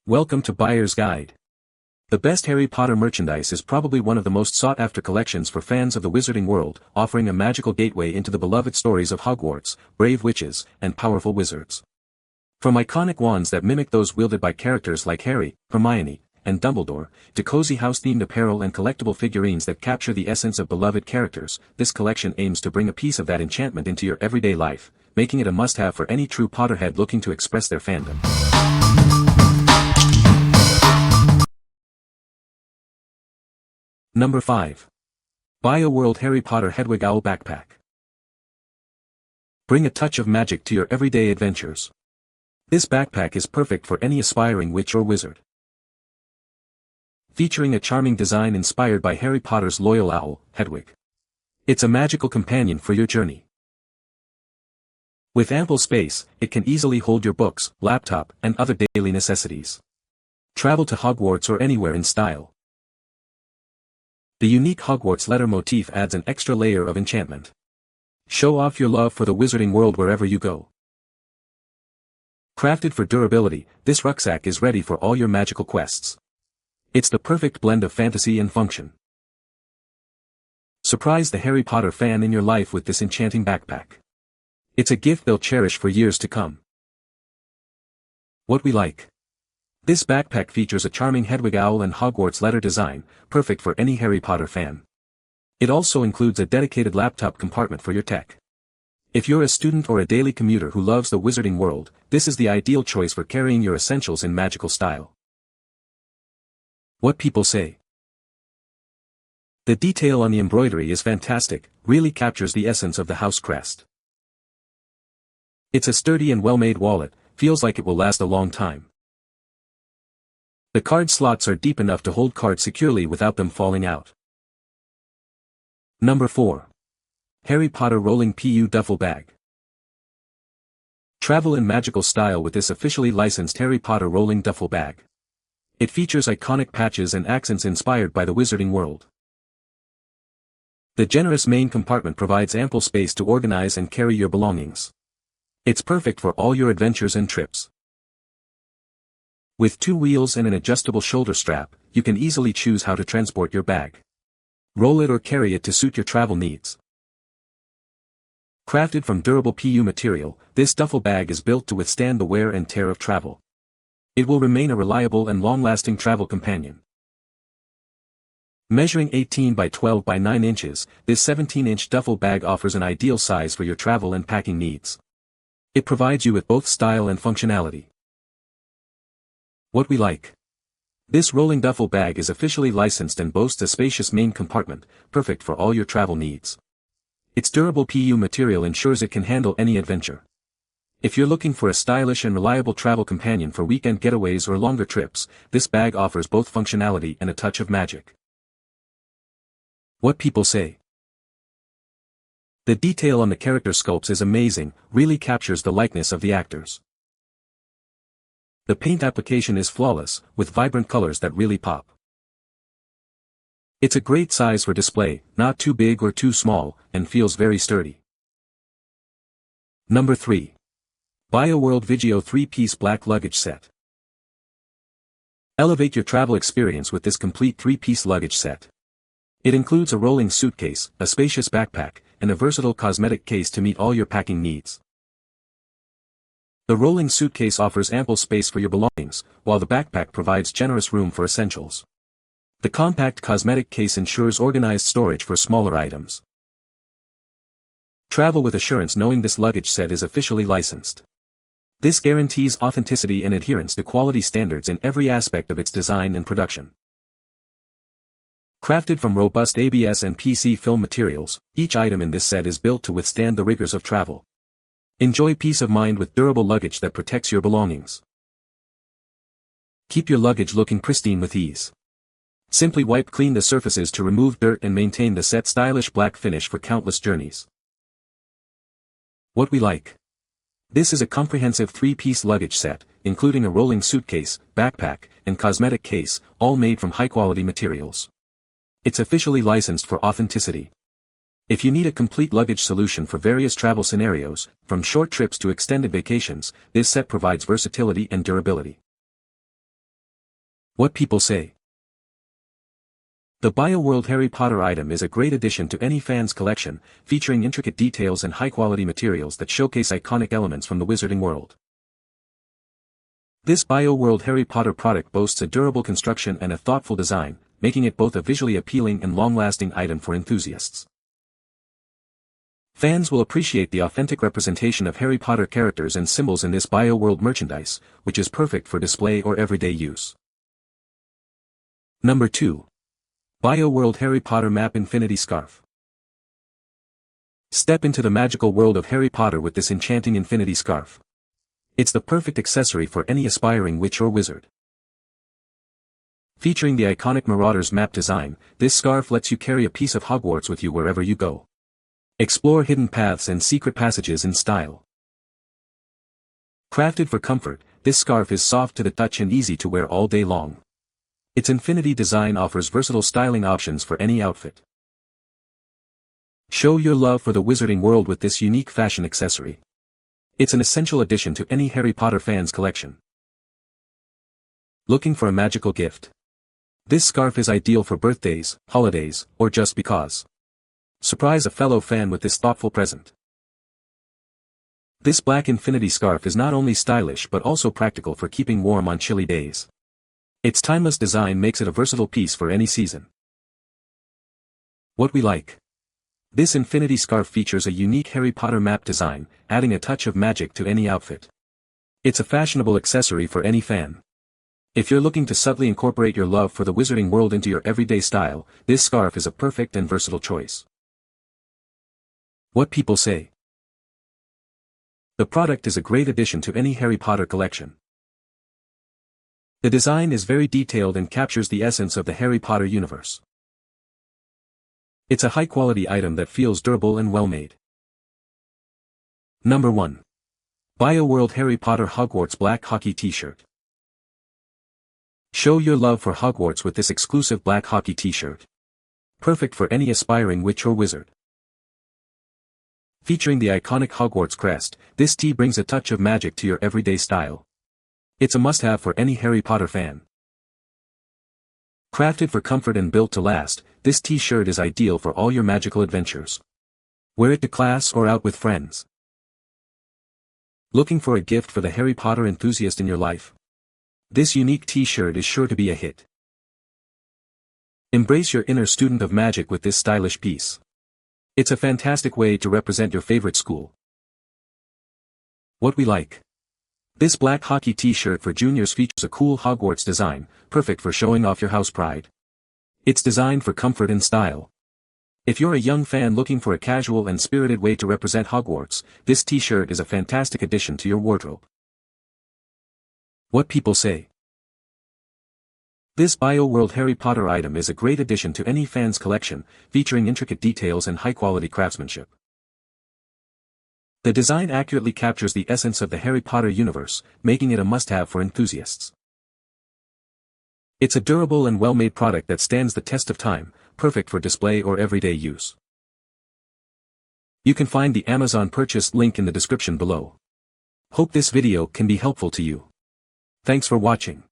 Welcome to Buyer's Guide. The best Harry Potter merchandise is probably one of the most sought-after collections for fans of the wizarding world, offering a magical gateway into the beloved stories of Hogwarts, brave witches, and powerful wizards. From iconic wands that mimic those wielded by characters like Harry, Hermione, and Dumbledore, to cozy house-themed apparel and collectible figurines that capture the essence of beloved characters, this collection aims to bring a piece of that enchantment into your everyday life, making it a must-have for any true Potterhead looking to express their fandom. Number 5. Bioworld Harry Potter Hedwig Owl Backpack. Bring a touch of magic to your everyday adventures. This backpack is perfect for any aspiring witch or wizard. Featuring a charming design inspired by Harry Potter's loyal owl, Hedwig. It's a magical companion for your journey. With ample space, it can easily hold your books, laptop, and other daily necessities. Travel to Hogwarts or anywhere in style. The unique Hogwarts letter motif adds an extra layer of enchantment. Show off your love for the wizarding world wherever you go. Crafted for durability, this rucksack is ready for all your magical quests. It's the perfect blend of fantasy and function. Surprise the Harry Potter fan in your life with this enchanting backpack. It's a gift they'll cherish for years to come. What we like. This backpack features a charming Hedwig owl and Hogwarts letter design, perfect for any Harry Potter fan. It also includes a dedicated laptop compartment for your tech. If you're a student or a daily commuter who loves the wizarding world, this is the ideal choice for carrying your essentials in magical style. What people say. The detail on the embroidery is fantastic, really captures the essence of the house crest. It's a sturdy and well-made wallet, feels like it will last a long time. The card slots are deep enough to hold cards securely without them falling out. Number 4. Harry Potter Rolling PU Duffle Bag. Travel in magical style with this officially licensed Harry Potter Rolling Duffle Bag. It features iconic patches and accents inspired by the wizarding world. The generous main compartment provides ample space to organize and carry your belongings. It's perfect for all your adventures and trips. With 2 wheels and an adjustable shoulder strap, you can easily choose how to transport your bag. Roll it or carry it to suit your travel needs. Crafted from durable PU material, this duffel bag is built to withstand the wear and tear of travel. It will remain a reliable and long-lasting travel companion. Measuring 18 by 12 by 9 inches, this 17-inch duffel bag offers an ideal size for your travel and packing needs. It provides you with both style and functionality. What we like. This rolling duffel bag is officially licensed and boasts a spacious main compartment, perfect for all your travel needs. Its durable PU material ensures it can handle any adventure. If you're looking for a stylish and reliable travel companion for weekend getaways or longer trips, this bag offers both functionality and a touch of magic. What people say. The detail on the character sculpts is amazing, really captures the likeness of the actors. The paint application is flawless, with vibrant colors that really pop. It's a great size for display, not too big or too small, and feels very sturdy. Number 3. Bioworld Viggio 3-piece black luggage set. Elevate your travel experience with this complete 3-piece luggage set. It includes a rolling suitcase, a spacious backpack, and a versatile cosmetic case to meet all your packing needs. The rolling suitcase offers ample space for your belongings, while the backpack provides generous room for essentials. The compact cosmetic case ensures organized storage for smaller items. Travel with assurance knowing this luggage set is officially licensed. This guarantees authenticity and adherence to quality standards in every aspect of its design and production. Crafted from robust ABS and PC film materials, each item in this set is built to withstand the rigors of travel. Enjoy peace of mind with durable luggage that protects your belongings. Keep your luggage looking pristine with ease. Simply wipe clean the surfaces to remove dirt and maintain the set's stylish black finish for countless journeys. What we like. This is a comprehensive 3-piece luggage set, including a rolling suitcase, backpack, and cosmetic case, all made from high-quality materials. It's officially licensed for authenticity. If you need a complete luggage solution for various travel scenarios, from short trips to extended vacations, this set provides versatility and durability. What people say. The Bioworld Harry Potter item is a great addition to any fan's collection, featuring intricate details and high-quality materials that showcase iconic elements from the wizarding world. This Bioworld Harry Potter product boasts a durable construction and a thoughtful design, making it both a visually appealing and long-lasting item for enthusiasts. Fans will appreciate the authentic representation of Harry Potter characters and symbols in this Bioworld merchandise, which is perfect for display or everyday use. Number 2. Bioworld Harry Potter Map Infinity Scarf. Step into the magical world of Harry Potter with this enchanting infinity scarf. It's the perfect accessory for any aspiring witch or wizard. Featuring the iconic Marauder's map design, this scarf lets you carry a piece of Hogwarts with you wherever you go. Explore hidden paths and secret passages in style. Crafted for comfort, this scarf is soft to the touch and easy to wear all day long. Its infinity design offers versatile styling options for any outfit. Show your love for the wizarding world with this unique fashion accessory. It's an essential addition to any Harry Potter fan's collection. Looking for a magical gift? This scarf is ideal for birthdays, holidays, or just because. Surprise a fellow fan with this thoughtful present. This black infinity scarf is not only stylish but also practical for keeping warm on chilly days. Its timeless design makes it a versatile piece for any season. What we like. This infinity scarf features a unique Harry Potter map design, adding a touch of magic to any outfit. It's a fashionable accessory for any fan. If you're looking to subtly incorporate your love for the wizarding world into your everyday style, this scarf is a perfect and versatile choice. What people say. The product is a great addition to any Harry Potter collection. The design is very detailed and captures the essence of the Harry Potter universe. It's a high-quality item that feels durable and well-made. Number 1. Bioworld Harry Potter Hogwarts Black Hockey T-shirt. Show your love for Hogwarts with this exclusive black hockey T-shirt. Perfect for any aspiring witch or wizard. Featuring the iconic Hogwarts crest, this tee brings a touch of magic to your everyday style. It's a must-have for any Harry Potter fan. Crafted for comfort and built to last, this T-shirt is ideal for all your magical adventures. Wear it to class or out with friends. Looking for a gift for the Harry Potter enthusiast in your life? This unique T-shirt is sure to be a hit. Embrace your inner student of magic with this stylish piece. It's a fantastic way to represent your favorite school. What we like. This black hockey T-shirt for juniors features a cool Hogwarts design, perfect for showing off your house pride. It's designed for comfort and style. If you're a young fan looking for a casual and spirited way to represent Hogwarts, this T-shirt is a fantastic addition to your wardrobe. What people say. This Bioworld Harry Potter item is a great addition to any fan's collection, featuring intricate details and high-quality craftsmanship. The design accurately captures the essence of the Harry Potter universe, making it a must-have for enthusiasts. It's a durable and well-made product that stands the test of time, perfect for display or everyday use. You can find the Amazon purchase link in the description below. Hope this video can be helpful to you. Thanks for watching.